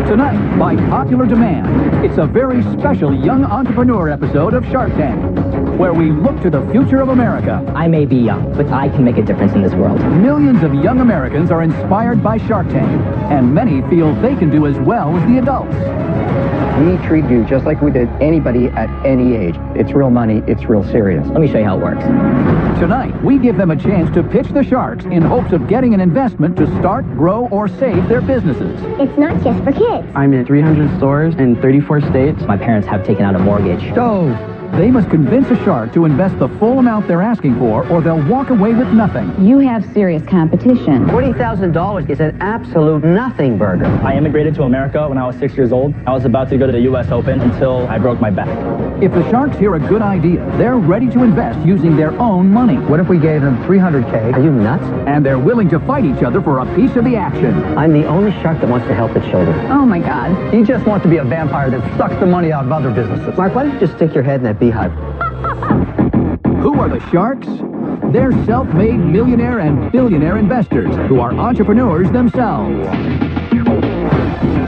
Tonight, by popular demand, it's a very special young entrepreneur episode of Shark Tank, where we look to the future of America. I may be young, but I can make a difference in this world. Millions of young Americans are inspired by Shark Tank, and many feel they can do as well as the adults. We treat you just like we did anybody at any age. It's real money, it's real serious. Let me show you how it works. Tonight, we give them a chance to pitch the sharks in hopes of getting an investment to start, grow, or save their businesses. It's not just for kids. I'm in 300 stores in 34 states. My parents have taken out a mortgage. They must convince a shark to invest the full amount they're asking for, or they'll walk away with nothing. You have serious competition. $40,000 is an absolute nothing burger. I immigrated to America when I was 6 years old. I was about to go to the U.S. Open until I broke my back. If the sharks hear a good idea, they're ready to invest using their own money. What if we gave them $300K? Are you nuts? And they're willing to fight each other for a piece of the action. I'm the only shark that wants to help the children. Oh my God. You just want to be a vampire that sucks the money out of other businesses. Mark, why don't you just stick your head in that beehive? Who are the sharks? They're self-made millionaire and billionaire investors who are entrepreneurs themselves.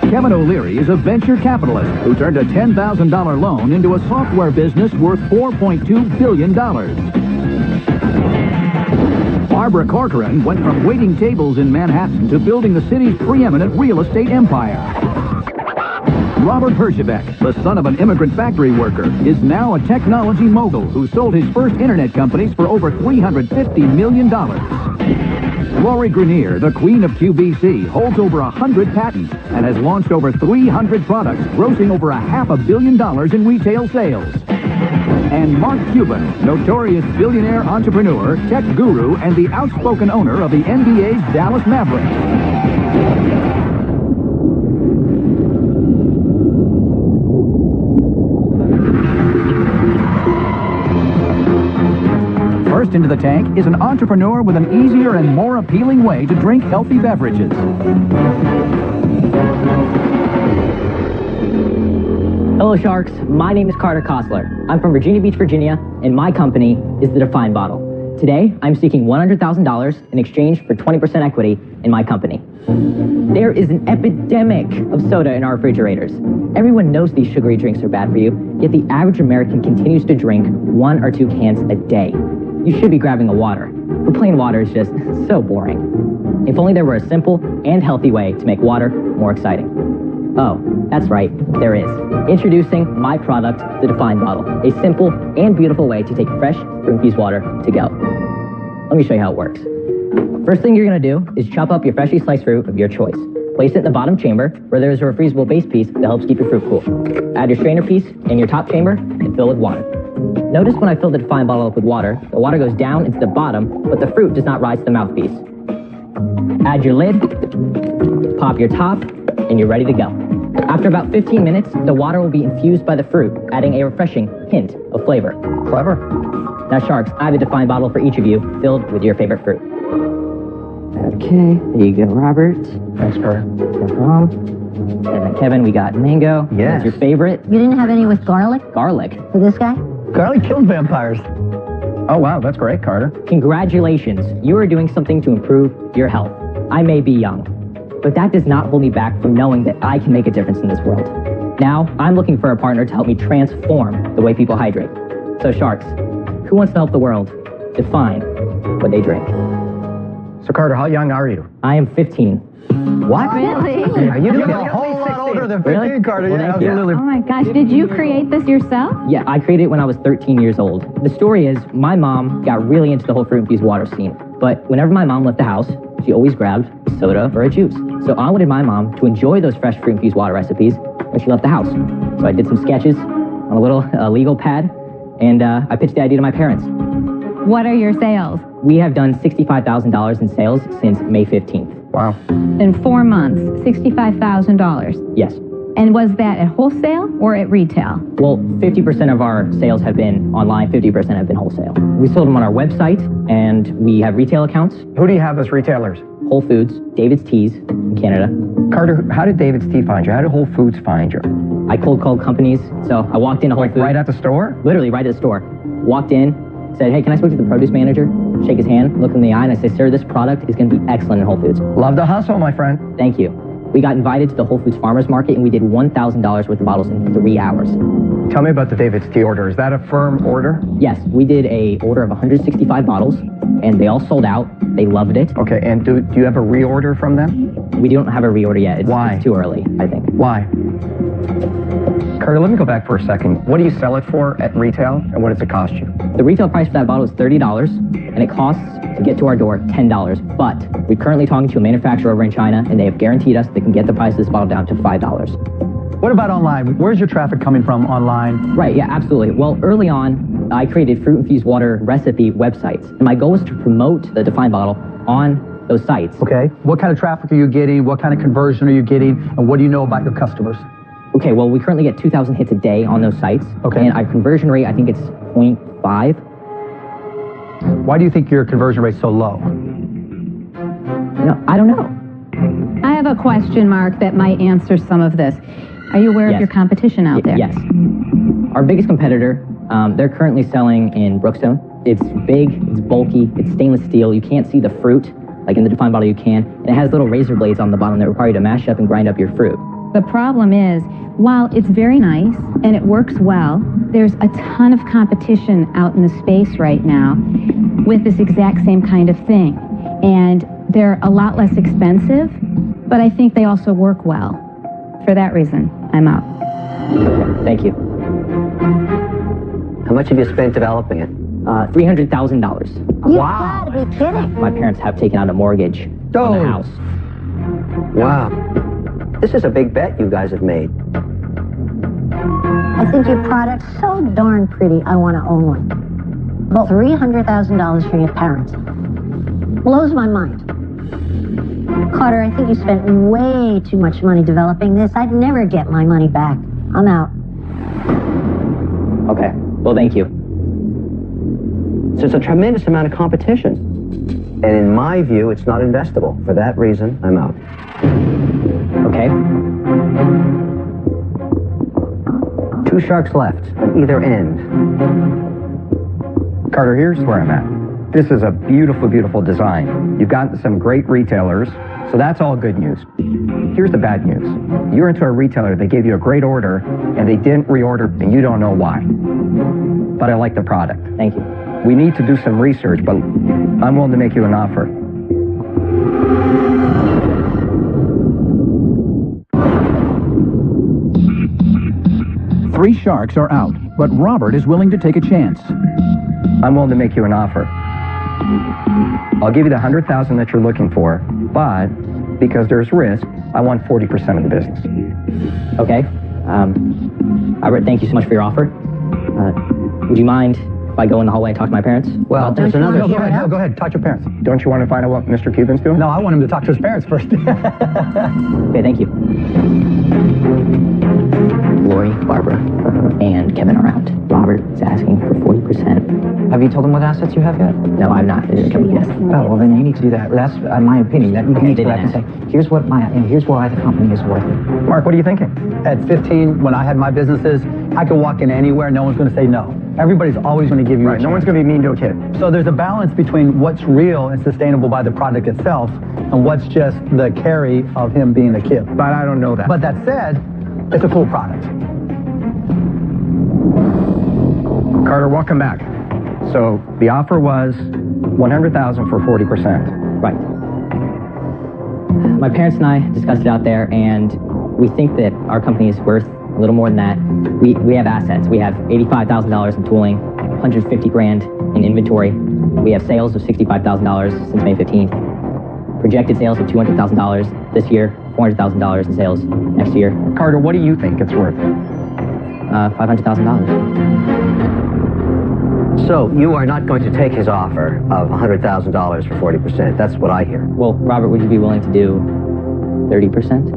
Kevin O'Leary is a venture capitalist who turned a $10,000 loan into a software business worth $4.2 billion. Barbara Corcoran went from waiting tables in Manhattan to building the city's preeminent real estate empire. Robert Herjavec, the son of an immigrant factory worker, is now a technology mogul who sold his first internet companies for over $350 million. Lori Grenier, the queen of QVC, holds over 100 patents and has launched over 300 products, grossing over $500 million in retail sales. And Mark Cuban, notorious billionaire entrepreneur, tech guru, and the outspoken owner of the NBA's Dallas Mavericks. First into the tank is an entrepreneur with an easier and more appealing way to drink healthy beverages. Hello, Sharks. My name is Carter Kostler. I'm from Virginia Beach, Virginia, and my company is the Define Bottle. Today, I'm seeking $100,000 in exchange for 20% equity in my company. There is an epidemic of soda in our refrigerators. Everyone knows these sugary drinks are bad for you, yet the average American continues to drink 1 or 2 cans a day. You should be grabbing a water, but plain water is just so boring. If only there were a simple and healthy way to make water more exciting. Oh, that's right, there is. Introducing my product, the Define Bottle, a simple and beautiful way to take fresh, fruit-infused water to go. Let me show you how it works. First thing you're going to do is chop up your freshly sliced fruit of your choice. Place it in the bottom chamber, where there is a refreezable base piece that helps keep your fruit cool. Add your strainer piece in your top chamber and fill with water. Notice when I fill the Define Bottle up with water, the water goes down into the bottom, but the fruit does not rise to the mouthpiece. Add your lid, pop your top, and you're ready to go. After about 15 minutes, the water will be infused by the fruit, adding a refreshing hint of flavor. Clever. Now, Sharks, I have a Define Bottle for each of you, filled with your favorite fruit. Okay, there you go, Robert. Thanks, Carter. No problem. And then Kevin, we got mango. Yes. That's your favorite. You didn't have any with garlic Garlic. for this guy? Garlic killed vampires. Oh, wow, that's great, Carter. Congratulations, you are doing something to improve your health. I may be young, but that does not hold me back from knowing that I can make a difference in this world. Now, I'm looking for a partner to help me transform the way people hydrate. So, Sharks, who wants to help the world define what they drink? So, Carter, how young are you? I am 15. What? Really? Are you You're a whole lot older than 15, Really? Carter. Well, Yeah, thank you. absolutely. Oh my gosh, did you create this yourself? Yeah, I created it when I was 13 years old. The story is, my mom got really into the whole fruit-infused water scene. But whenever my mom left the house, she always grabbed a soda or a juice. So I wanted my mom to enjoy those fresh fruit-infused water recipes when she left the house. So I did some sketches on a little legal pad, and I pitched the idea to my parents. What are your sales? We have done $65,000 in sales since May 15th. Wow. In 4 months, $65,000. Yes. And was that at wholesale or at retail? Well, 50% of our sales have been online, 50% have been wholesale. We sold them on our website, and we have retail accounts. Who do you have as retailers? Whole Foods, David's Teas in Canada. Carter, how did David's Tea find you? How did Whole Foods find you? I cold called companies, so I walked into Whole Foods. Right at the store? Literally right at the store. Walked in, said, hey, can I speak to the produce manager? Shake his hand, look him in the eye, and I said, sir, this product is going to be excellent in Whole Foods. Love the hustle, my friend. Thank you. We got invited to the Whole Foods Farmers Market, and we did $1,000 worth of bottles in 3 hours. Tell me about the David's Tea order. Is that a firm order? Yes, we did a order of 165 bottles, and they all sold out. They loved it. Okay, and do you have a reorder from them? We don't have a reorder yet. Why? It's too early, I think. Why? Carter, let me go back for a second. What do you sell it for at retail, and what does it cost you? The retail price for that bottle is $30, and it costs to get to our door $10. But we're currently talking to a manufacturer over in China, and they have guaranteed us they can get the price of this bottle down to $5. What about online? Where's your traffic coming from online? Right, yeah, absolutely. Well, early on, I created fruit-infused water recipe websites, and my goal was to promote the Define bottle on those sites. Okay. What kind of traffic are you getting? What kind of conversion are you getting? And what do you know about your customers? Okay, well, we currently get 2,000 hits a day on those sites. Okay. And our conversion rate, I think it's 0.5. Why do you think your conversion rate's so low? I don't know. I have a question mark that might answer some of this. Are you aware of your competition out there? Yes. Our biggest competitor, they're currently selling in Brookstone. It's big, it's bulky, it's stainless steel. You can't see the fruit, like in the Define bottle you can. And it has little razor blades on the bottom that require you to mash up and grind up your fruit. The problem is, while it's very nice and it works well, there's a ton of competition out in the space right now with this exact same kind of thing. And they're a lot less expensive, but I think they also work well. For that reason, I'm out. Thank you. How much have you spent developing it? $300,000. You gotta be kidding. My parents have taken out a mortgage on the house. Wow. This is a big bet you guys have made. I think your product's so darn pretty, I want to own one. About $300,000 for your parents. Blows my mind. Carter, I think you spent way too much money developing this. I'd never get my money back. I'm out. Okay, well, thank you. So it's a tremendous amount of competition. And in my view, it's not investable. For that reason, I'm out. Okay. 2 sharks left at either end. Carter, here's where I'm at. This is a beautiful, beautiful design. You've got some great retailers, so that's all good news. Here's the bad news. You're into a retailer, they gave you a great order, and they didn't reorder, and you don't know why. But I like the product. Thank you. We need to do some research, but I'm willing to make you an offer. Three sharks are out, but Robert is willing to take a chance. I'm willing to make you an offer. I'll give you the $100,000 that you're looking for, but because there's risk, I want 40% of the business. Okay. Albert, thank you so much for your offer. Would you mind if I go in the hallway and talk to my parents? Well, there's another... No, go ahead. Talk to your parents. Don't you want to find out what Mr. Cuban's doing? No, I want him to talk to his parents first. Okay, thank you. Lori, Barbara, and Kevin are out. Robert is asking for 40%. Have you told them what assets you have yet? No, I'm not. Yes. Oh, well, then you need to do that. That's my opinion. That you need to go back and say, here's why the company is worth it. Mark, what are you thinking? At 15, when I had my businesses, I could walk in anywhere. No one's going to say no. Everybody's always going to give you a Right, no chance. one's going to be mean to a kid. So there's a balance between what's real and sustainable by the product itself and what's just the carry of him being a kid. But I don't know that. But that said, it's a cool product. Carter, welcome back. So the offer was $100,000 for 40%. Right. My parents and I discussed it out there, and we think that our company is worth a little more than that. We have assets. We have $85,000 in tooling, $150,000 in inventory. We have sales of $65,000 since May 15th. Projected sales of $200,000 this year, $400,000 in sales next year. Carter, what do you think it's worth? $500,000. So you are not going to take his offer of $100,000 for 40%. That's what I hear. Well, Robert, would you be willing to do 30%?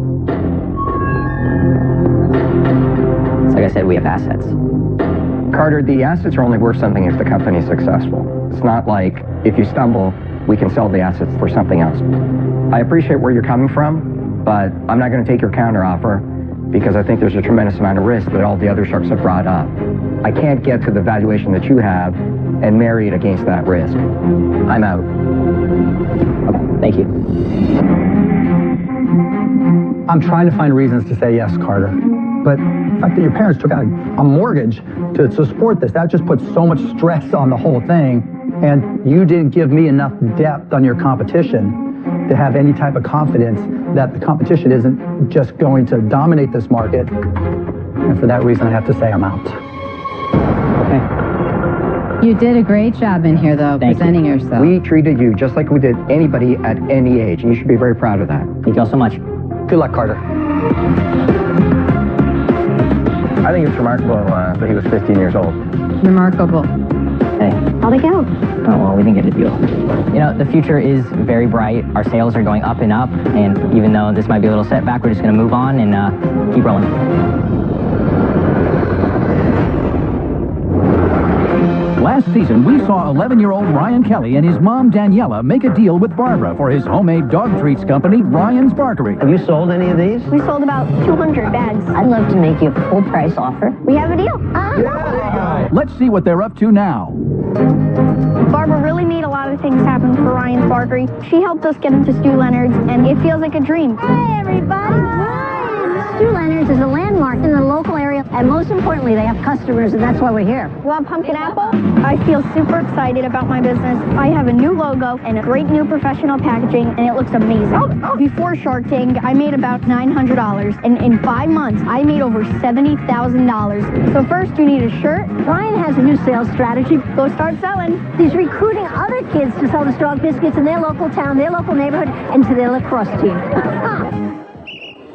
Like I said, we have assets. Carter, the assets are only worth something if the company is successful. It's not like if you stumble, we can sell the assets for something else. I appreciate where you're coming from, but I'm not going to take your counteroffer because I think there's a tremendous amount of risk that all the other sharks have brought up. I can't get to the valuation that you have and marry it against that risk. I'm out. Okay, thank you. I'm trying to find reasons to say yes, Carter. But the fact that your parents took out a mortgage to support this, that just puts so much stress on the whole thing. And you didn't give me enough depth on your competition to have any type of confidence that the competition isn't just going to dominate this market. And for that reason, I have to say I'm out. Okay. You did a great job in here, though, presenting yourself. We treated you just like we did anybody at any age, and you should be very proud of that. Thank you all so much. Good luck, Carter. I think it's remarkable that he was 15 years old. Remarkable. Hey. How'd it go? Oh, well, we didn't get a deal. You know, the future is very bright. Our sales are going up and up, and even though this might be a little setback, we're just going to move on and keep rolling. Last season, we saw 11-year-old Ryan Kelly and his mom, Daniela, make a deal with Barbara for his homemade dog treats company, Ryan's Barkery. Have you sold any of these? We sold about 200 bags. I'd love to make you a full price offer. We have a deal. Let's see what they're up to now. Barbara really made a lot of things happen for Ryan's Barkery. She helped us get into Stu Leonard's, and it feels like a dream. Hey, everybody. Stu Leonard's is a landmark in the local area, and most importantly, they have customers, and that's why we're here. You want pumpkin apple? I feel super excited about my business. I have a new logo and a great new professional packaging, and it looks amazing. Before Shark Tank, I made about $900, and in 5 months, I made over $70,000. So first, you need a shirt. Ryan has a new sales strategy. Go start selling. He's recruiting other kids to sell the Strong Biscuits in their local town, their local neighborhood, and to their lacrosse team.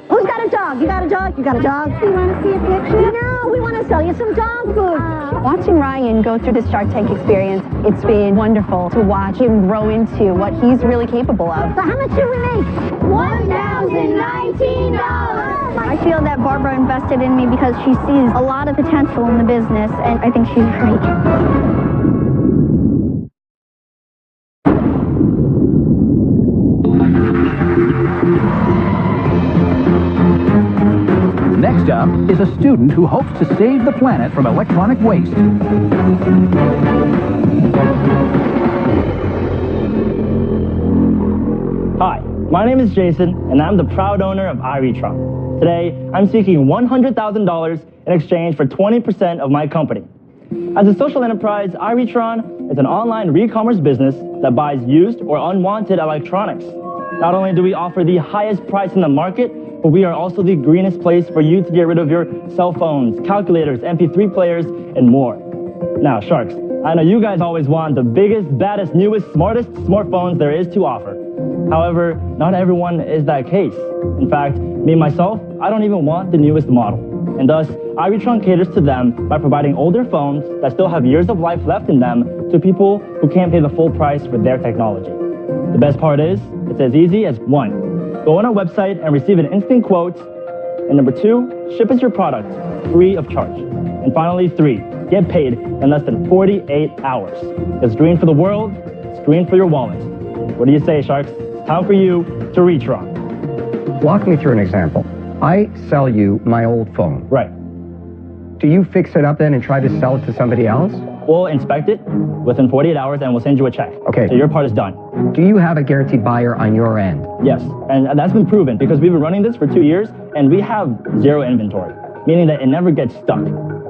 Who's got a dog? You got a dog? You got a dog? You want to see a picture? No, we want to sell you some dog food. Watching Ryan go through the Shark Tank experience, it's been wonderful to watch him grow into what he's really capable of. So how much did we make? $1,019. I feel that Barbara invested in me because she sees a lot of potential in the business, and I think she's right. Next up is a student who hopes to save the planet from electronic waste. Hi, my name is Jason, and I'm the proud owner of iRetron. Today, I'm seeking $100,000 in exchange for 20% of my company. As a social enterprise, iRetron is an online re-commerce business that buys used or unwanted electronics. Not only do we offer the highest price in the market, but we are also the greenest place for you to get rid of your cell phones, calculators, MP3 players, and more. Now, Sharks, I know you guys always want the biggest, baddest, newest, smartest smartphones there is to offer. However, not everyone is that case. In fact, me myself, I don't even want the newest model. And thus, iRetron caters to them by providing older phones that still have years of life left in them to people who can't pay the full price for their technology. The best part is, it's as easy as 1, go on our website and receive an instant quote, and number 2, ship us your product free of charge. And finally, 3, get paid in less than 48 hours. It's green for the world, it's green for your wallet. What do you say, Sharks? Time for you to Retron. Walk me through an example. I sell you my old phone. Right. Do you fix it up then and try to sell it to somebody else? We'll inspect it within 48 hours and we'll send you a check. Okay. So your part is done. Do you have a guaranteed buyer on your end? Yes, and that's been proven because we've been running this for 2 years and we have 0 inventory, meaning that it never gets stuck.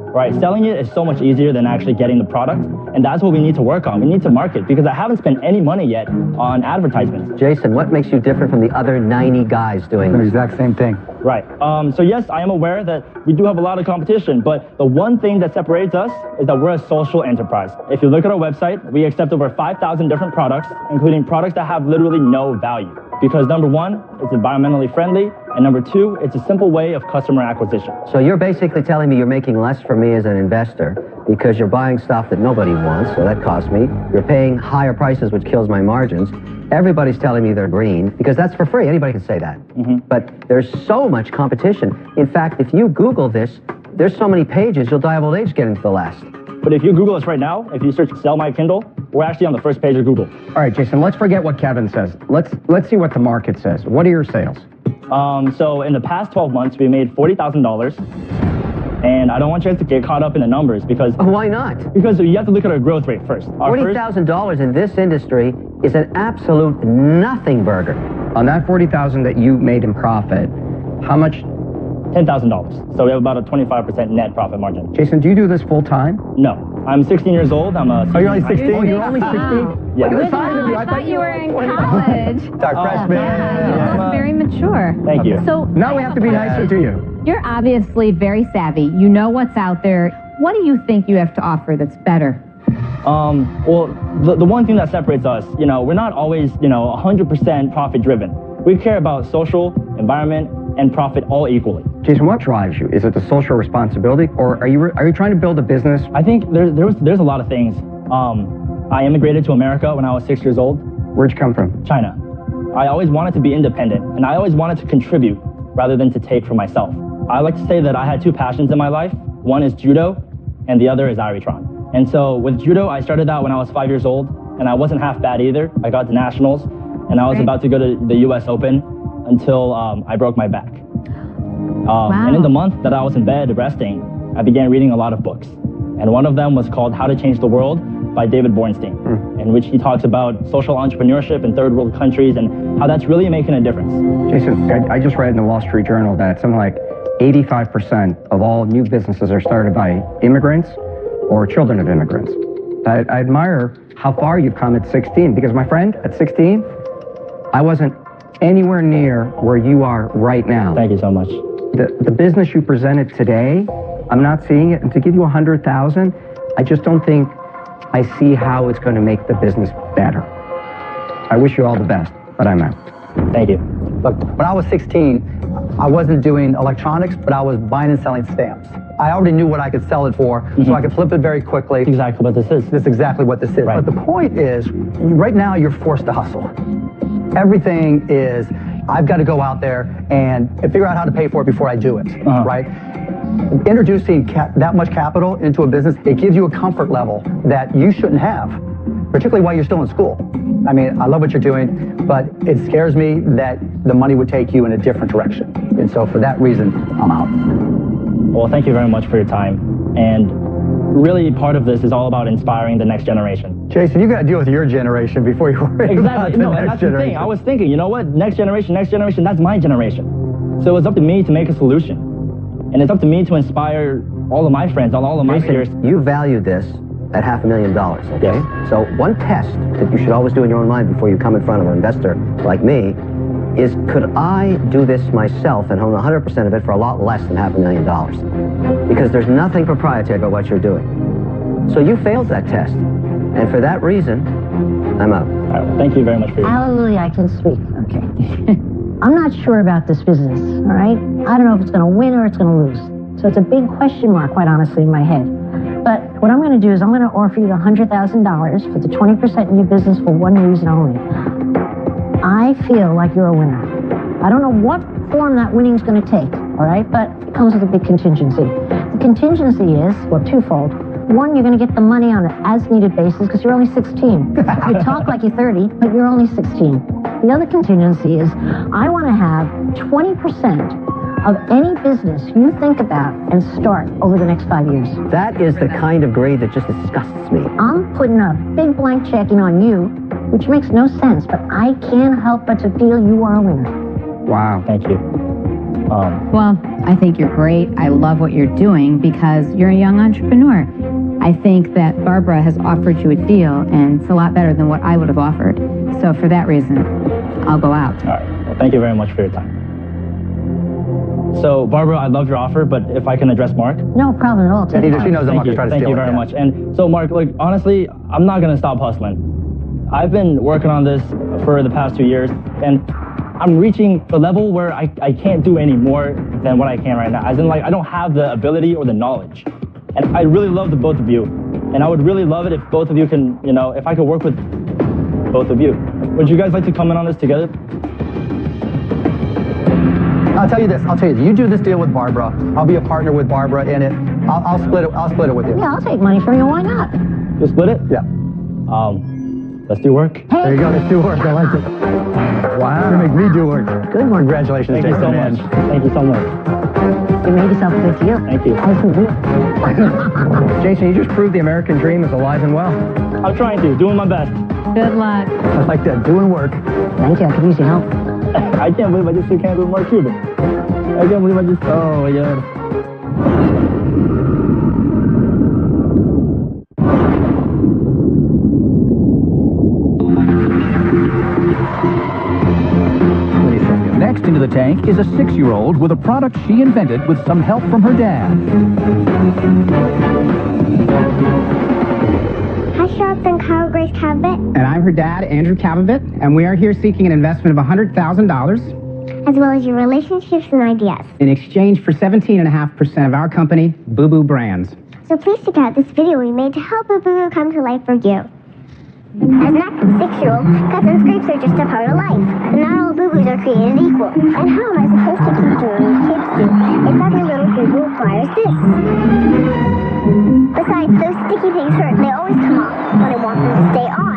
Right, selling it is so much easier than actually getting the product, and that's what we need to work on. We need to market because I haven't spent any money yet on advertisements. Jason, what makes you different from the other 90 guys doing The this? exact same thing. Right. So yes, I am aware that we do have a lot of competition, but the one thing that separates us is that we're a social enterprise. If you look at our website, we accept over 5,000 different products, including products that have literally no value. Because number 1, it's environmentally friendly, and number 2, it's a simple way of customer acquisition. So you're basically telling me you're making less for me as an investor because you're buying stuff that nobody wants, so that costs me. You're paying higher prices, which kills my margins. Everybody's telling me they're green because that's for free. Anybody can say that. But there's so much competition. In fact, if you Google this, there's so many pages, you'll die of old age getting to the last. But if you Google us right now, if you search Sell My Kindle, we're actually on the first page of Google. All right, Jason, let's forget what Kevin says. Let's see what the market says. What are your sales? So in the past 12 months, we made $40,000. And I don't want you guys to get caught up in the numbers because... Why not? Because you have to look at our growth rate first. $40,000 in this industry is an absolute nothing burger. On that $40,000 that you made in profit, How much? $10,000. So we have about a 25% net profit margin. Jason, do you do this full time? No. I'm 16 years old. I'm a... Oh, you're only 16? You're only 16? Yeah. Look at the size of you. I thought you were in college. It's our freshman. Yeah, you look very mature. Thank you. So Now we have to be nicer to you. you're obviously very savvy. You know what's out there. What do you think you have to offer that's better? Well, the one thing that separates us, we're not always, 100% profit driven. We care about social, environment, and profit all equally. Jason, what drives you? Is it the social responsibility, or are you trying to build a business? I think there's a lot of things. I immigrated to America when I was 6 years old. Where'd you come from? China. I always wanted to be independent, and I always wanted to contribute rather than to take for myself. I like to say that I had two passions in my life. One is judo, and the other is Iritron. And so with judo, I started out when I was 5 years old, and I wasn't half bad either. I got to nationals, and I was about to go to the US Open until I broke my back. And in the month that I was in bed resting, I began reading a lot of books. And one of them was called How to Change the World by David Bornstein, in which he talks about social entrepreneurship in third world countries and how that's really making a difference. Jason, I just read in the Wall Street Journal that something like 85% of all new businesses are started by immigrants or children of immigrants. I admire how far you've come at 16, because my friend, at 16, I wasn't anywhere near where you are right now. Thank you so much. The business you presented today, I'm not seeing it, and to give you 100,000, I just don't think I see how it's going to make the business better. I wish you all the best, but I'm out. Thank you. Look, when I was 16, I wasn't doing electronics, but I was buying and selling stamps. I already knew what I could sell it for, so I could flip it very quickly. That's exactly what this is. That's exactly what this is. Right. But the point is, right now you're forced to hustle. Everything is, I've got to go out there and figure out how to pay for it before I do it, right? Introducing that much capital into a business, it gives you a comfort level that you shouldn't have, particularly while you're still in school. I mean, I love what you're doing, but it scares me that the money would take you in a different direction. And so for that reason, I'm out. Well, thank you very much for your time. And really, part of this is all about inspiring the next generation. Jason, you got to deal with your generation before you worry about the next that's generation. the thing. I was thinking, you know what? Next generation, that's my generation. So it's up to me to make a solution. And it's up to me to inspire all of my friends, all of my peers. You value this at $500,000, okay? Yes. So one test that you should always do in your own mind before you come in front of an investor like me is, could I do this myself and own 100% of it for a lot less than $500,000? Because there's nothing proprietary about what you're doing. So you failed that test. And for that reason, I'm out. All right, well, thank you very much for your time. Hallelujah, I can speak. Okay. I'm not sure about this business, all right? I don't know if it's going to win or it's going to lose. So it's a big question mark, quite honestly, in my head. But what I'm going to do is I'm going to offer you the $100,000 for the 20% new business for one reason only. I feel like you're a winner. I don't know what form that winning is going to take, all right? But it comes with a big contingency. The contingency is, well, twofold. One, you're going to get the money on an as-needed basis because you're only 16. You talk like you're 30, but you're only 16. The other contingency is I want to have 20% of any business you think about and start over the next 5 years. That is the kind of grade that just disgusts me. I'm putting a big blank check in on you, which makes no sense, but I can't help but to feel you are a winner. Wow. Thank you. Well, I think you're great. I love what you're doing because you're a young entrepreneur. I think that Barbara has offered you a deal, and it's a lot better than what I would have offered. So for that reason, I'll go out. All right. Well, thank you very much for your time. So, Barbara, I love your offer, but if I can address Mark? No problem at all. She knows I'm not going to try to steal it. Thank you very much. And so, Mark, like, honestly, I'm not going to stop hustling. I've been working on this for the past 2 years, and I'm reaching the level where I can't do any more than what I can right now. As in, like, I don't have the ability or the knowledge. And I really love the both of you. And I would really love it if both of you can, if I could work with both of you. Would you guys like to come in on this together? I'll tell you this. You do this deal with Barbara. I'll be a partner with Barbara in it. I'll split it with you. Yeah, I'll take money from you. Why not? You split it? Yeah. Let's do work. Hey. There you go. Let's do work. I like it. Wow. You make me do work. Good one. Congratulations, Thank you so much. Thank you so much. You made yourself a good deal. Thank you. Jason, you just proved the American dream is alive and well. I'm trying to, doing my best. Good luck. I like that. Doing work. Thank you. I could use your help. I can't believe I just can't do Mark Cuban. I can't believe I just... Oh my god. Next into the tank is a 6-year-old with a product she invented with some help from her dad. Hi, Sharks and Kyle Grace Cabot. And I'm her dad, Andrew Cabot, and we are here seeking an investment of $100,000. As well as your relationships and ideas. In exchange for 17.5% of our company, Boo Boo Brands. So please check out this video we made to help Boo Boo come to life for you. As an active 6-year-old, cuts and scrapes are just a part of life. But not all Boo Boos are created equal. And how am I supposed to keep doing kids do if every little Boo Boo requires this? Besides, those sticky things hurt. They always come off, but I want them to stay on.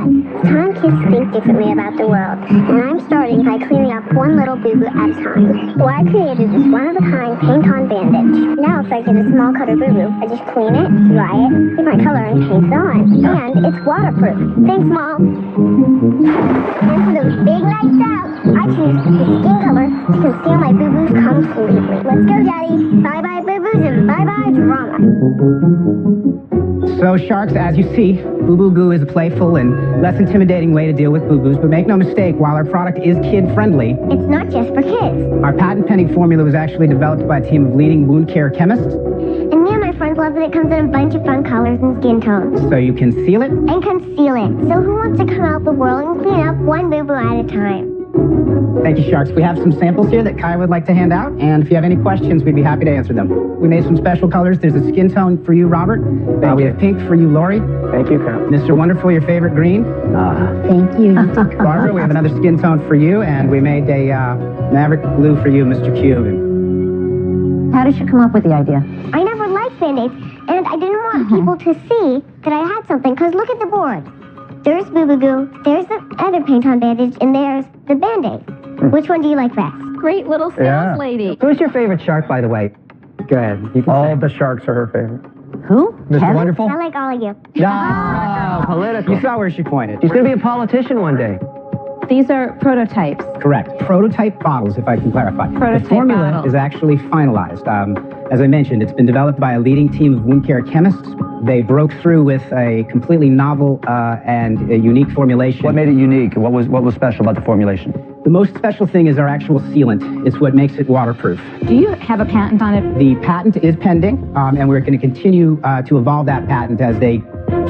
It's time kids think differently about the world. And I'm starting by cleaning up one little Boo Boo at a time. So I created this one-of-a-kind paint-on bandage. Now if I get a small cutter Boo Boo, I just clean it, dry it, give my color, and paint it on. And it's waterproof. Thanks, Mom. And for those big nights out, I choose the skin color to conceal my Boo Boos completely. Let's go, Daddy. Bye-bye Boo Boos and bye-bye drama. So, Sharks, as you see, Boo Boo Goo is a playful and less intimidating way to deal with Boo Boos, but make no mistake, while our product is kid-friendly, it's not just for kids. Our patent-pending formula was actually developed by a team of leading wound care chemists. And me and my friends love that it comes in a bunch of fun colors and skin tones. So you can seal it? And conceal it. So who wants to come out the world and clean up one Boo Boo at a time? Thank you, Sharks. We have some samples here that Kai would like to hand out, and if you have any questions, we'd be happy to answer them. We made some special colors. There's a skin tone for you, Robert. We have pink for you, Lori. Thank you, Kyle. Mr. Wonderful, your favorite green. Thank you. Barbara, we have another skin tone for you, and we made a Maverick blue for you, Mr. Cube. How did you come up with the idea? I never liked Band-Aids, and I didn't want people to see that I had something, because look at the board. There's Boo Boo Goo, there's the other paint-on bandage, and there's the Band-Aid. Which one do you like best? Great little sales lady. Who's your favorite shark, by the way? Go ahead. All the sharks are her favorite. Who? Mr. Kevin? Wonderful? I like all of you. No, political. You saw where she pointed. She's going to be a politician one day. These are prototypes. Correct. Prototype bottles, if I can clarify. Prototype the formula bottles. is actually finalized. As I mentioned, it's been developed by a leading team of wound care chemists. They broke through with a completely novel and a unique formulation. What made it unique? What was special about the formulation? The most special thing is our actual sealant. It's what makes it waterproof. Do you have a patent on it? The patent is pending, and we're going to continue to evolve that patent as they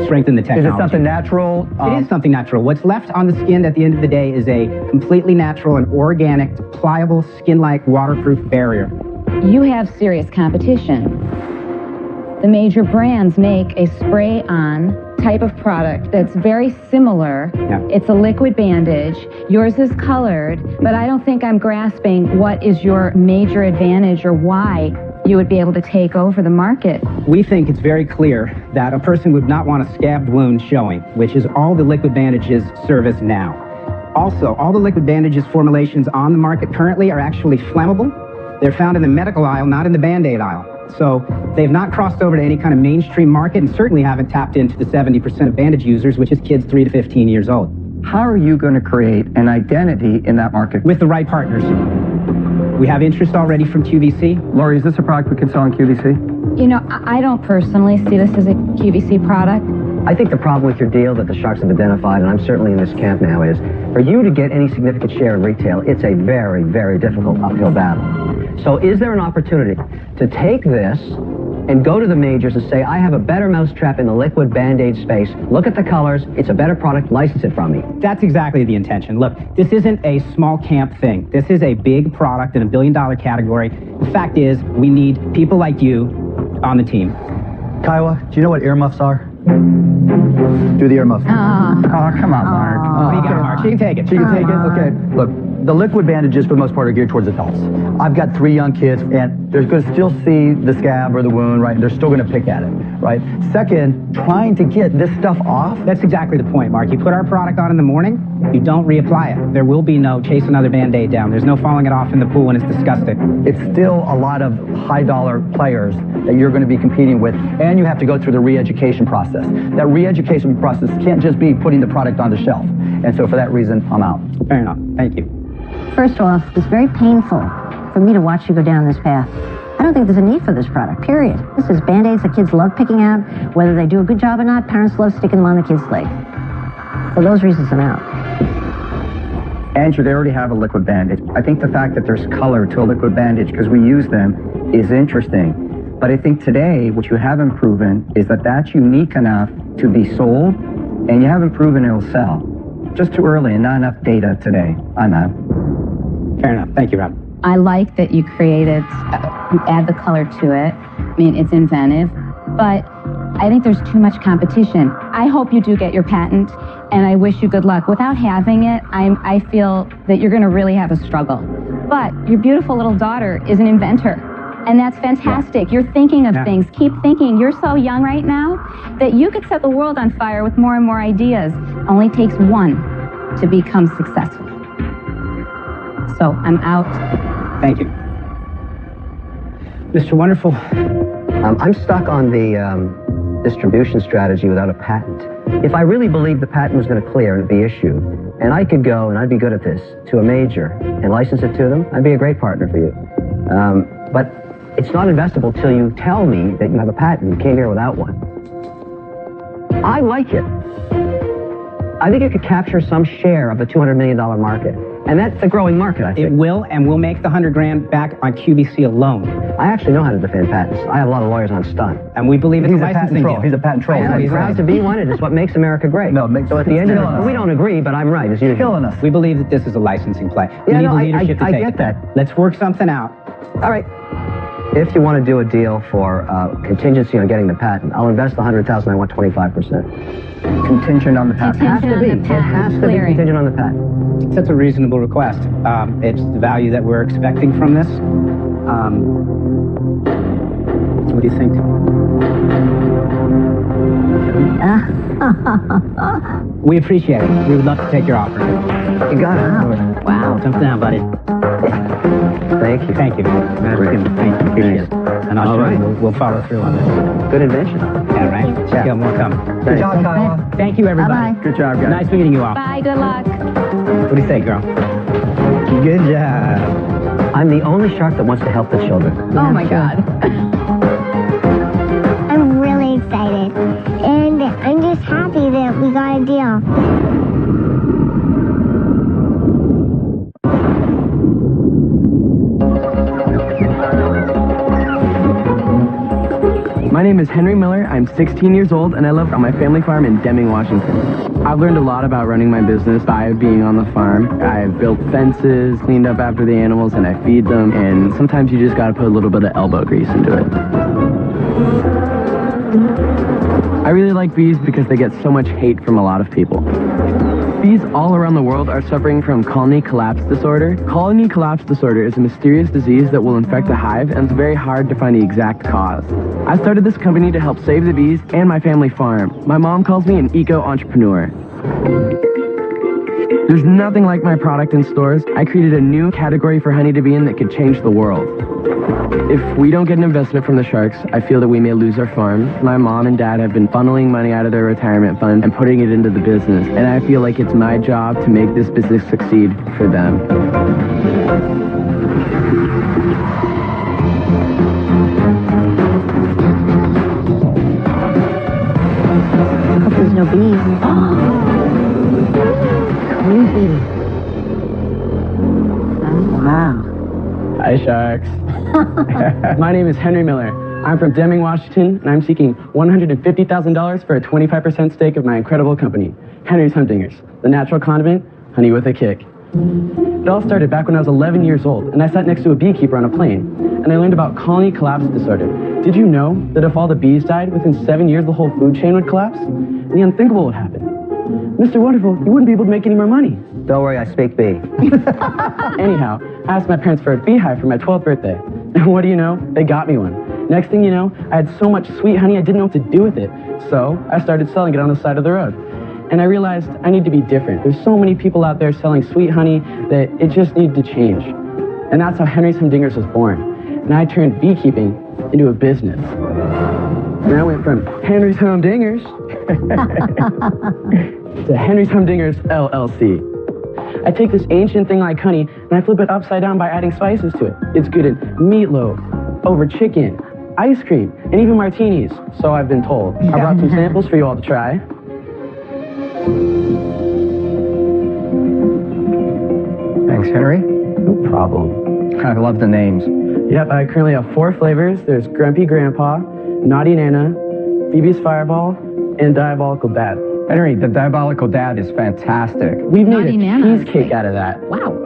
strengthen the technology. Is it something natural? It is something natural. What's left on the skin at the end of the day is a completely natural and organic, pliable, skin-like, waterproof barrier. You have serious competition. The major brands make a spray-on type of product that's very similar. Yeah. It's a liquid bandage. Yours is colored, but I don't think I'm grasping what is your major advantage or why you would be able to take over the market. We think it's very clear that a person would not want a scabbed wound showing, which is all the liquid bandages service now. Also, all the liquid bandages formulations on the market currently are actually flammable. They're found in the medical aisle, not in the Band-Aid aisle. So they've not crossed over to any kind of mainstream market and certainly haven't tapped into the 70% of bandage users, which is kids 3 to 15 years old. How are you going to create an identity in that market? With the right partners. We have interest already from QVC. Lori, is this a product we can sell on QVC? You know, I don't personally see this as a QVC product. I think the problem with your deal that the Sharks have identified, and I'm certainly in this camp now, is for you to get any significant share in retail, it's a very, very difficult uphill battle. So is there an opportunity to take this and go to the majors and say, I have a better mousetrap in the liquid Band-Aid space, look at the colors, it's a better product, license it from me? That's exactly the intention. Look, this isn't a small camp thing. This is a big product in a billion-dollar category. The fact is, we need people like you on the team. Kiowa, do you know what earmuffs are? Do the earmuffs. Oh, come on, Mark. What do you got, Mark? She can take it. She can take it? Okay. Look, the liquid bandages, for the most part, are geared towards adults. I've got 3 young kids, and they're going to still see the scab or the wound, right? They're still going to pick at it, right? Second, trying to get this stuff off. That's exactly the point, Mark. You put our product on in the morning, you don't reapply it. There will be no chase another Band-Aid down. There's no falling it off in the pool when it's disgusting. It's still a lot of high-dollar players that you're going to be competing with, and you have to go through the re-education process. That re-education process can't just be putting the product on the shelf. And so for that reason, I'm out. Fair enough. Thank you. First off, it's very painful for me to watch you go down this path. I don't think there's a need for this product, period. This is Band-Aids that kids love picking out. Whether they do a good job or not, parents love sticking them on the kids' leg. For those reasons, I'm out. Andrew, they already have a liquid bandage. I think the fact that there's color to a liquid bandage, because we use them, is interesting. But I think today, what you haven't proven is that that's unique enough to be sold, and you haven't proven it'll sell. Just too early and not enough data today. I'm out. Fair enough. Thank you, Rob. I like that you created, you add the color to it. I mean, it's inventive, but I think there's too much competition. I hope you do get your patent, and I wish you good luck. Without having it, I feel that you're going to really have a struggle. But your beautiful little daughter is an inventor, and that's fantastic. Yeah. You're thinking of things. Keep thinking. You're so young right now that you could set the world on fire with more and more ideas. It only takes one to become successful. So I'm out. Thank you. Mr. Wonderful. I'm stuck on the distribution strategy without a patent. If I really believed the patent was going to clear and be issued, and I could go, and I'd be good at this, to a major and license it to them, I'd be a great partner for you. But it's not investable till you tell me that you have a patent. You came here without one. I like it. I think it could capture some share of the $200 million market. And that's a growing market, I think. It will, and we'll make the $100 grand back on QVC alone. I actually know how to defend patents. I have a lot of lawyers on stunt. And we believe it's He's a a patent licensing troll. deal. He's a patent troll. I know, he's proud to be one. It is what makes America great. No, it makes so at the end of killing it, us. we don't agree, but I'm right, as usual. Killing us. We believe that this is a licensing play. We Yeah, need no, the leadership to I take get it. that. Let's work something out. All right. If you want to do a deal for contingency on getting the patent, I'll invest the $100,000. I want 25%. Contingent on the patent. It has to be. It has to be contingent on the patent. That's a reasonable request. It's the value that we're expecting from this. What do you think? We appreciate it. We would love to take your offer. You got it. Wow. Jump down, buddy. Thank you. Thank you. Thank you. Appreciate it. And I'll show you. We'll follow through on this. Good invention. Yeah, right? Yeah. Yeah, more coming. Good job, Kyle. Thank you, everybody. Bye-bye. Good job, guys. Nice meeting you all. Bye, good luck. What do you say, girl? Good job. I'm the only shark that wants to help the children. Oh, my God. I'm really excited. And I'm just happy that we got a deal. My name is Henry Miller. I'm 16 years old, and I live on my family farm in Deming, Washington. I've learned a lot about running my business by being on the farm. I've built fences, cleaned up after the animals, and I feed them, and sometimes you just gotta put a little bit of elbow grease into it. I really like bees because they get so much hate from a lot of people. Bees all around the world are suffering from colony collapse disorder. Colony collapse disorder is a mysterious disease that will infect a hive, and it's very hard to find the exact cause. I started this company to help save the bees and my family farm. My mom calls me an eco-entrepreneur. There's nothing like my product in stores. I created a new category for honey to be in that could change the world. If we don't get an investment from the sharks, I feel that we may lose our farm. My mom and dad have been funneling money out of their retirement fund and putting it into the business, and I feel like it's my job to make this business succeed for them. I hope there's no bees. Wow. Hi, sharks. My name is Henry Miller. I'm from Deming, Washington, and I'm seeking $150,000 for a 25% stake of my incredible company, Henry's Humdingers, the natural condiment, honey with a kick. It all started back when I was 11 years old, and I sat next to a beekeeper on a plane, and I learned about colony collapse disorder. Did you know that if all the bees died, within 7 years the whole food chain would collapse? And the unthinkable would happen. Mr. Wonderful, you wouldn't be able to make any more money. Don't worry, I speak bee. Anyhow, I asked my parents for a beehive for my 12th birthday. And what do you know? They got me one. Next thing you know, I had so much sweet honey I didn't know what to do with it. So I started selling it on the side of the road. And I realized I need to be different. There's so many people out there selling sweet honey that it just needed to change. And that's how Henry's Humdingers was born. And I turned beekeeping into a business. And I went from Henry's Humdingers to Henry's Humdingers LLC. I take this ancient thing like honey and I flip it upside down by adding spices to it. It's good in meatloaf, over chicken, ice cream, and even martinis, so I've been told. I brought some samples for you all to try. Thanks, Henry. No problem. I love the names. Yep, I currently have 4 flavors. There's Grumpy Grandpa, Naughty Nana, Phoebe's Fireball, and Diabolical Dad. Henry, the Diabolical Dad is fantastic. We've made a cheesecake out of that. Wow.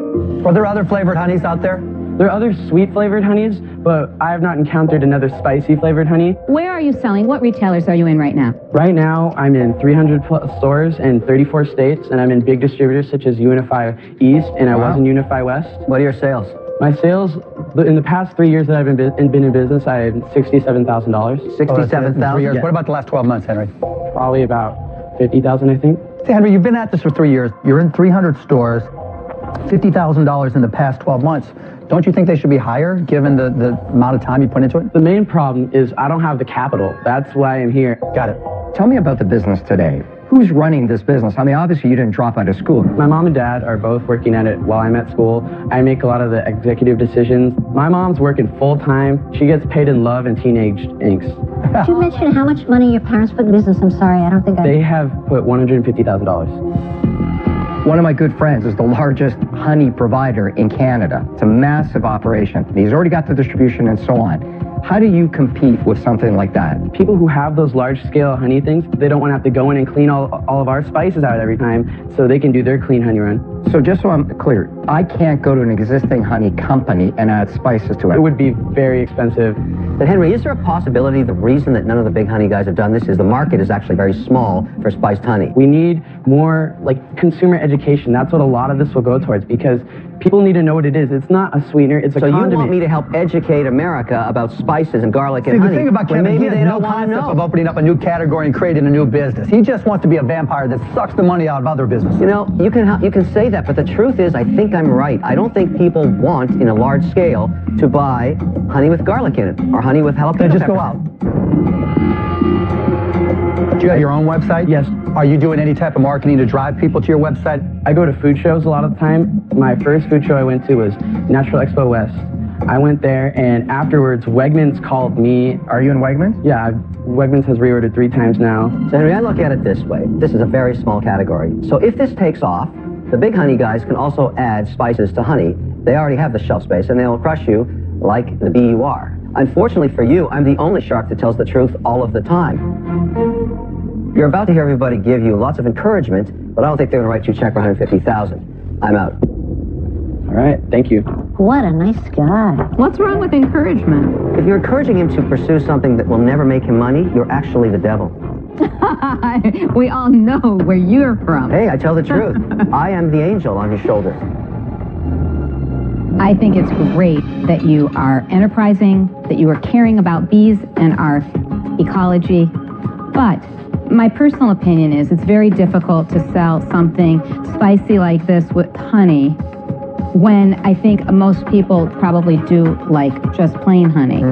Are there other flavored honeys out there? There are other sweet flavored honeys, but I have not encountered another spicy flavored honey. Where are you selling? What retailers are you in right now? Right now, I'm in 300 plus stores in 34 states, and I'm in big distributors such as Unify East, and I was in Unify West. What are your sales? My sales, in the past 3 years that I've been in business, I had $67,000. $67,000? 3 years. What about the last 12 months, Henry? Probably about 50,000, I think. See, Henry, you've been at this for 3 years. You're in 300 stores, $50,000 in the past 12 months. Don't you think they should be higher, given the amount of time you put into it? The main problem is I don't have the capital. That's why I'm here. Got it. Tell me about the business today. Who's running this business? I mean, obviously you didn't drop out of school. My mom and dad are both working at it while I'm at school. I make a lot of the executive decisions. My mom's working full-time. She gets paid in love and teenage angst. Did you mention how much money your parents put in business? I'm sorry, I don't think They have put $150,000. One of my good friends is the largest honey provider in Canada. It's a massive operation. He's already got the distribution and so on. How do you compete with something like that? People who have those large-scale honey things, they don't want to have to go in and clean all of our spices out every time, so they can do their clean honey run. So just so I'm clear, I can't go to an existing honey company and add spices to it. It would be very expensive. But Henry, is there a possibility the reason that none of the big honey guys have done this is the market is actually very small for spiced honey? We need more consumer education. That's what a lot of this will go towards, because people need to know what it is. It's not a sweetener, it's a condiment. So you want me to help educate America about spices and garlic and See, honey? the thing about Kevin, maybe he they has no don't want to concept know. of opening up a new category and creating a new business. He just wants to be a vampire that sucks the money out of other businesses. You know, you can say that, but the truth is, I think I'm right. I don't think people want, in a large scale, to buy honey with garlic in it, or honey with jalapeno Then just peppers. go out. Do you have your own website? Yes. Are you doing any type of marketing to drive people to your website? I go to food shows a lot of the time. My first food show I went to was Natural Expo West. I went there, and afterwards, Wegmans called me. Are you in Wegmans? Yeah, Wegmans has reordered 3 times now. So Henry, I look at it this way. This is a very small category. So if this takes off, the big honey guys can also add spices to honey. They already have the shelf space, and they'll crush you like the bee you are. Unfortunately for you, I'm the only shark that tells the truth all of the time. You're about to hear everybody give you lots of encouragement, but I don't think they're going to write you a check for $150,000. I'm out. All right, thank you. What a nice guy. What's wrong with encouragement? If you're encouraging him to pursue something that will never make him money, you're actually the devil. We all know where you're from. Hey, I tell the truth. I am the angel on his shoulder. I think it's great that you are enterprising, that you are caring about bees and our ecology. But my personal opinion is it's very difficult to sell something spicy like this with honey when I think most people probably do like just plain honey.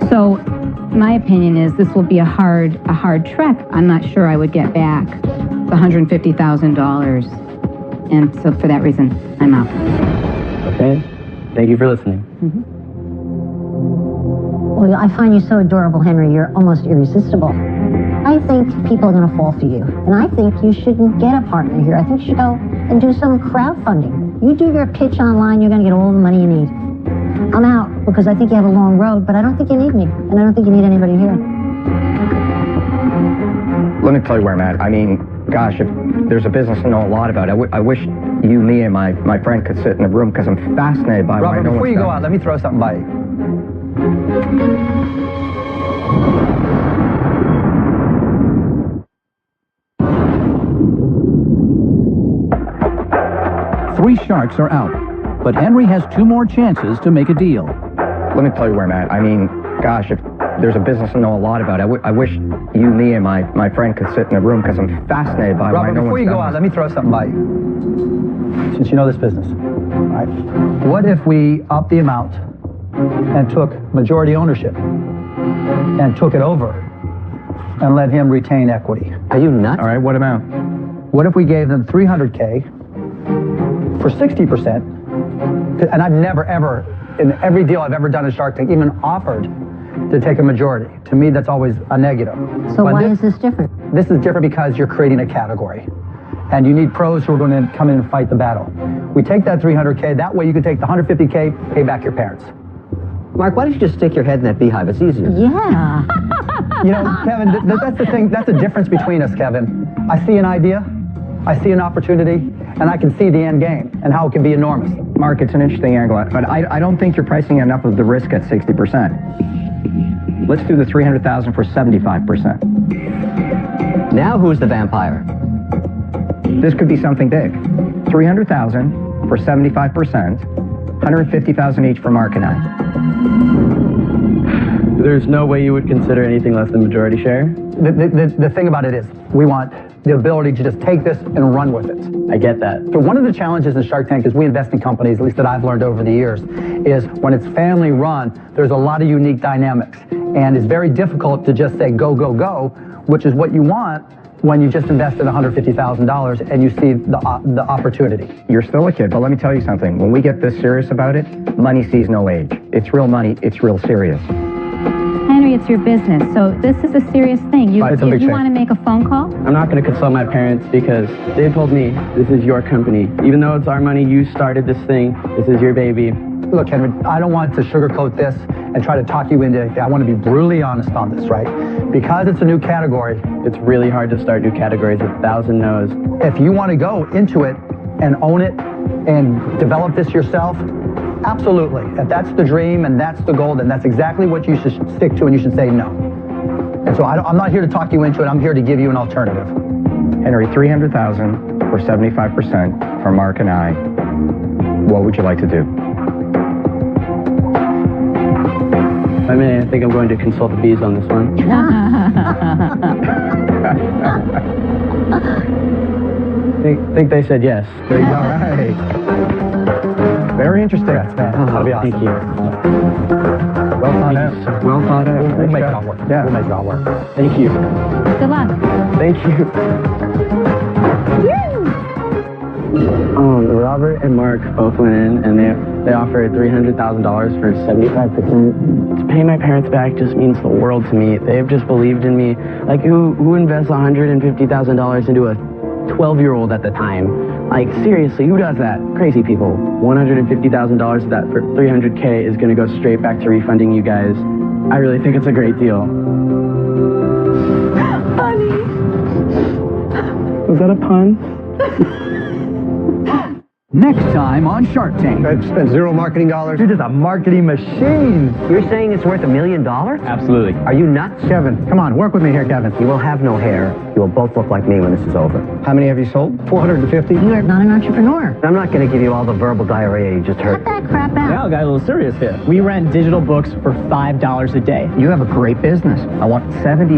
So my opinion is this will be a hard trek. I'm not sure I would get back the $150,000. And so for that reason, I'm out. Okay, thank you for listening. Well, I find you so adorable, Henry. You're almost irresistible. I think people are going to fall for you. And I think you shouldn't get a partner here. I think you should go and do some crowdfunding. You do your pitch online, you're going to get all the money you need. I'm out because I think you have a long road, but I don't think you need me. And I don't think you need anybody here. Let me tell you where I'm at. I mean, gosh, if there's a business I know a lot about, I wish you, me, and my friend could sit in a room because I'm fascinated by Robert, why no before one's you go done out, let me throw something by you. Three sharks are out, but Henry has 2 more chances to make a deal. Let me tell you where I'm at. I mean, gosh, if there's a business I know a lot about, I wish you, me, and my friend could sit in a room because I'm fascinated by why Robert, no before one's you go done out, this. let me throw something by you. Since you know this business, all right? What if we upped the amount and took majority ownership and took it over and let him retain equity? Are you nuts? All right, what amount? What if we gave them $300K for 60% And I've never, ever, in every deal I've ever done in Shark Tank, even offered to take a majority. To me, that's always a negative. So why is this different? This is different because you're creating a category. And you need pros who are going to come in and fight the battle. We take that $300K, that way you can take the $150K, pay back your parents. Mark, why don't you just stick your head in that beehive? It's easier. Yeah. You know, Kevin, that's the thing, that's the difference between us, Kevin. I see an idea, I see an opportunity, and I can see the end game and how it can be enormous. Mark, it's an interesting angle, but I don't think you're pricing enough of the risk at 60%. Let's do the $300,000 for 75%. Now who's the vampire? This could be something big. $300,000 for 75%, $150,000 each for Mark and I. There's no way you would consider anything less than majority share? The thing about it is, we want the ability to just take this and run with it. I get that. So one of the challenges in Shark Tank is we invest in companies, at least that I've learned over the years, is when it's family run, there's a lot of unique dynamics. And it's very difficult to just say go, go, go, which is what you want when you just invested $150,000 and you see the opportunity. You're still a kid, but let me tell you something. When we get this serious about it, money sees no age. It's real money, it's real serious. Henry, it's your business, so this is a serious thing. You want to make a phone call? I'm not going to consult my parents because they told me this is your company. Even though it's our money, you started this thing, this is your baby. Look, Henry, I don't want to sugarcoat this and try to talk you into anything. I want to be brutally honest on this, right? Because it's a new category. It's really hard to start new categories with 1,000 no's. If you want to go into it and own it and develop this yourself, absolutely. If that's the dream and that's the goal, then that's exactly what you should stick to, and you should say no. And so I'm not here to talk you into it. I'm here to give you an alternative. Henry, $300,000 for 75% for Mark and I. What would you like to do? I mean, I think I'm going to consult the bees on this one. think they said yes. There you go. All right. Very interesting. That'll be awesome. Thank you. Well thought out. Well thought out. We'll make it all work. Yeah. We'll make it all work. Thank you. Good luck. Thank you. Robert and Mark both went in and they offered $300,000 for 75%. To pay my parents back just means the world to me. They've just believed in me. Like, who invests $150,000 into a 12-year-old at the time? Like, seriously, who does that? Crazy people. $150,000 of that for $300K is going to go straight back to refunding you guys. I really think it's a great deal. Honey. Was that a pun? Next time on Shark Tank. I've spent zero marketing dollars. You're just a marketing machine. You're saying it's worth $1 million? Absolutely. Are you nuts? Kevin, come on, work with me here, Kevin. You will have no hair. You will both look like me when this is over. How many have you sold? 450. You're not an entrepreneur. I'm not going to give you all the verbal diarrhea you just heard. Cut that crap out. Now I got a little serious here. We rent digital books for $5 a day. You have a great business. I want 70